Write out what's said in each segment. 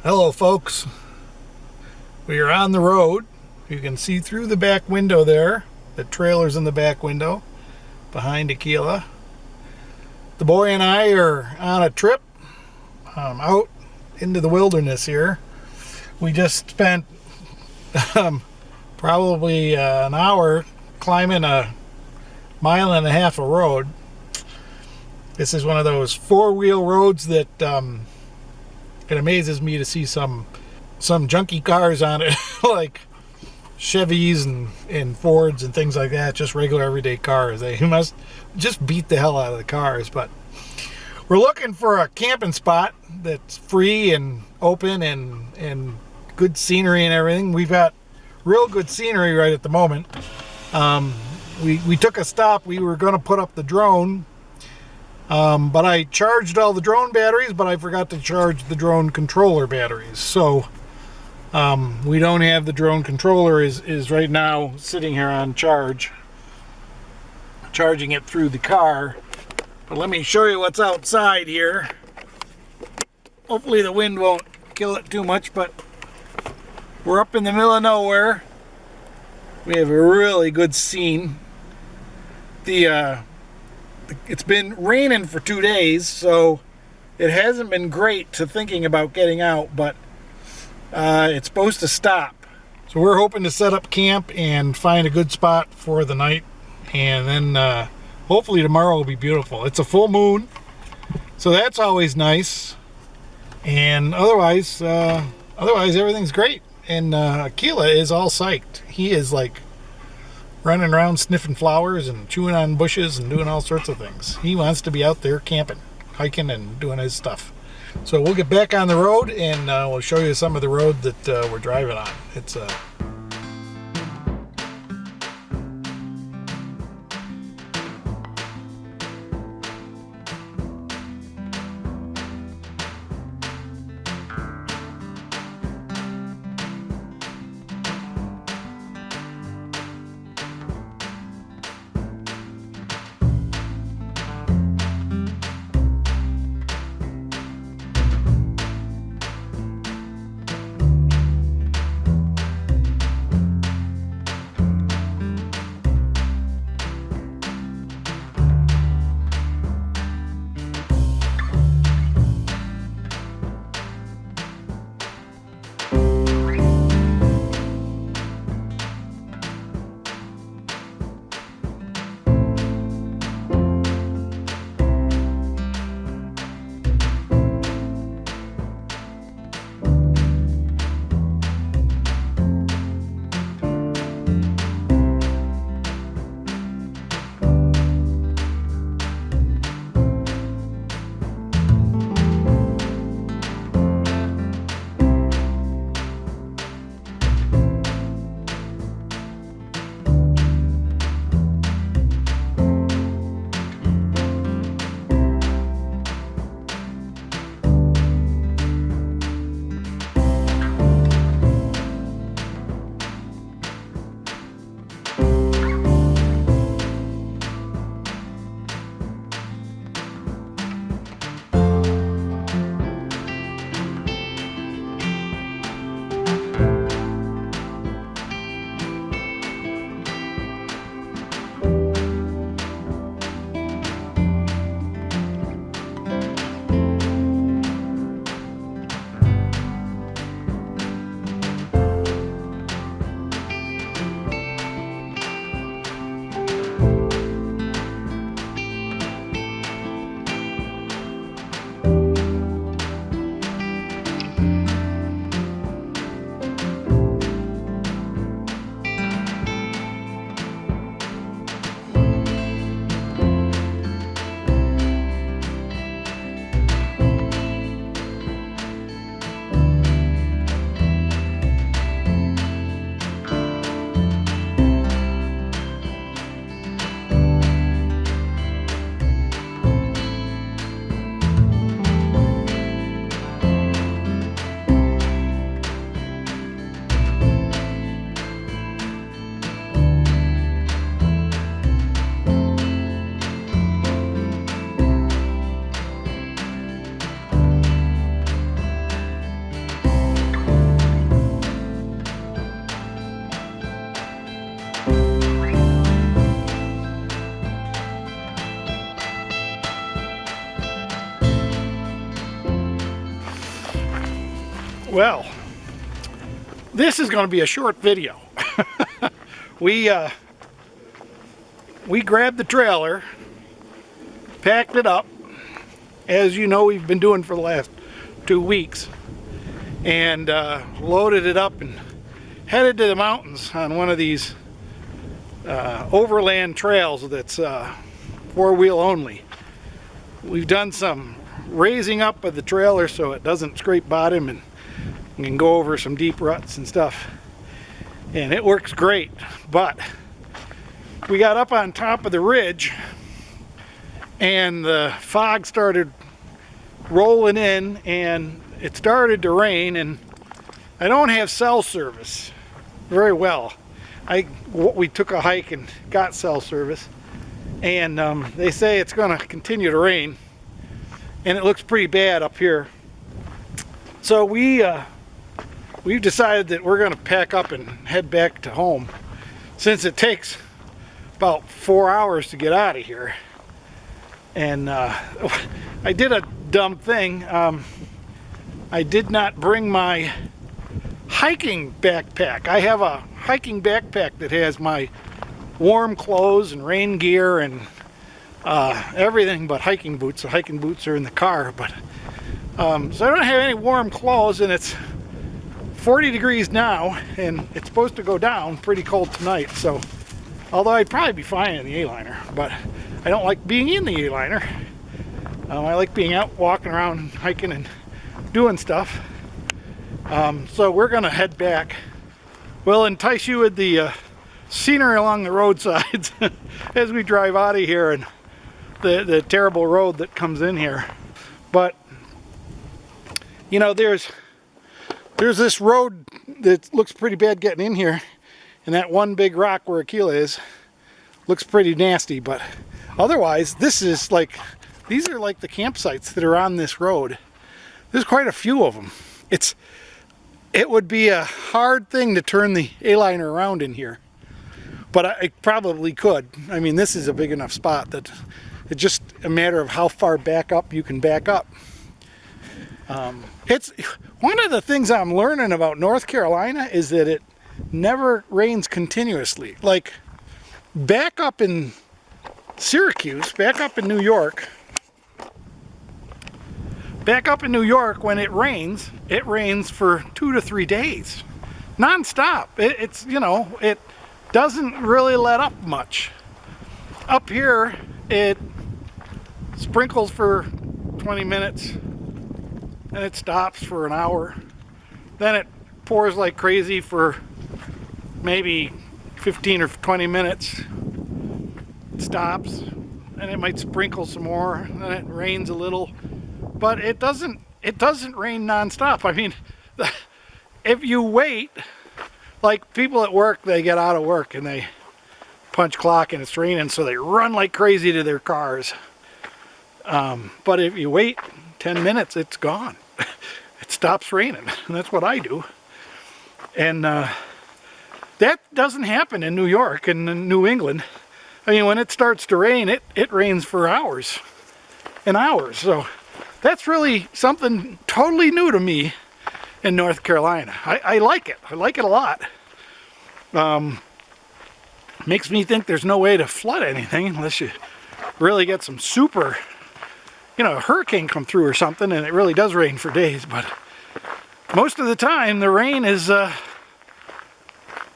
Hello folks, we are on the road. You can see through the back window there, the trailer's in the back window behind Aquila. The boy and I are on a trip out into the wilderness here. We just spent probably an hour climbing a 1.5 mile of road. This is one of those four-wheel roads that it amazes me to see some junky cars on it, like Chevys and Fords and things like that, just regular everyday cars. They must just beat the hell out of the cars. But we're looking for a camping spot that's free and open and good scenery and everything. We've got real good scenery right at the moment. We took a stop. We were going to put up the drone, but I charged all the drone batteries, but I forgot to charge the drone controller batteries. So we don't have the drone controller is right now sitting here on charge, charging it through the car. But let me show you what's outside here. Hopefully the wind won't kill it too much, but we're up in the middle of nowhere. We have a really good scene. It's been raining for 2 days, so it hasn't been great to thinking about getting out, but it's supposed to stop. So we're hoping to set up camp and find a good spot for the night, and then hopefully tomorrow will be beautiful. It's a full moon, so that's always nice. And otherwise everything's great. And Aquila is all psyched. He is like running around sniffing flowers and chewing on bushes and doing all sorts of things. He wants to be out there camping, hiking, and doing his stuff. So we'll get back on the road and we'll show you some of the road that we're driving on. It's Well, this is going to be a short video. We grabbed the trailer, packed it up, as you know we've been doing for the last 2 weeks, and loaded it up and headed to the mountains on one of these overland trails that's 4-wheel only. We've done some raising up of the trailer so it doesn't scrape bottom, and you can go over some deep ruts and stuff, and it works great. But we got up on top of the ridge and the fog started rolling in and it started to rain, and I don't have cell service very well. We took a hike and got cell service, and they say it's going to continue to rain, and it looks pretty bad up here. So we've decided that we're going to pack up and head back to home, since it takes about 4 hours to get out of here. And I did a dumb thing. I did not bring my hiking backpack. I have a hiking backpack that has my warm clothes and rain gear and everything but hiking boots. The hiking boots are in the car, but so I don't have any warm clothes, and it's 40 degrees now, and it's supposed to go down pretty cold tonight. So although I'd probably be fine in the A-liner, but I don't like being in the A-liner. I like being out walking around, hiking and doing stuff. So we're gonna head back. We'll entice you with the scenery along the roadsides as we drive out of here, and the terrible road that comes in here. But you know, there's this road that looks pretty bad getting in here, and that one big rock where Akila is looks pretty nasty. But otherwise, these are like the campsites that are on this road. There's quite a few of them. It would be a hard thing to turn the A-liner around in here, but I probably could. I mean, this is a big enough spot that it's just a matter of how far back up you can back up. It's one of the things I'm learning about North Carolina is that it never rains continuously. Like back up in Syracuse, back up in New York, when it rains for 2 to 3 days, non-stop. It's you know, it doesn't really let up much. Up here, it sprinkles for 20 minutes, and it stops for an hour. Then it pours like crazy for maybe 15 or 20 minutes. It stops, and it might sprinkle some more. Then it rains a little, but it doesn't rain non-stop. I mean, if you wait, like people at work, they get out of work and they punch clock and it's raining, so they run like crazy to their cars. But if you wait 10 minutes, it's gone. It stops raining, and that's what I do. And that doesn't happen in New York and in New England. I mean, when it starts to rain, it rains for hours and hours. So that's really something totally new to me in North Carolina. I like it. I like it a lot. Makes me think there's no way to flood anything unless you really get some super, you know, a hurricane come through or something, and it really does rain for days. But most of the time, the rain is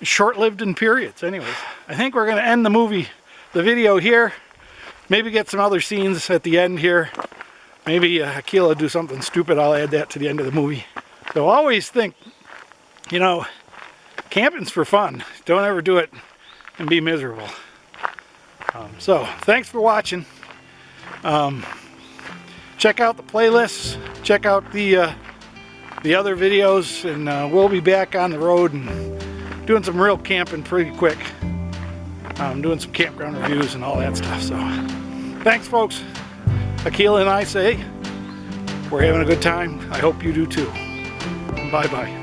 short-lived in periods. Anyways, I think we're going to end the video here. Maybe get some other scenes at the end here. Maybe Akila do something stupid. I'll add that to the end of the movie. So always think, you know, camping's for fun. Don't ever do it and be miserable. So thanks for watching. Check out the playlists. Check out the other videos, and we'll be back on the road and doing some real camping pretty quick. Doing some campground reviews and all that stuff. So thanks, folks. Akila and I say we're having a good time. I hope you do too. Bye-bye.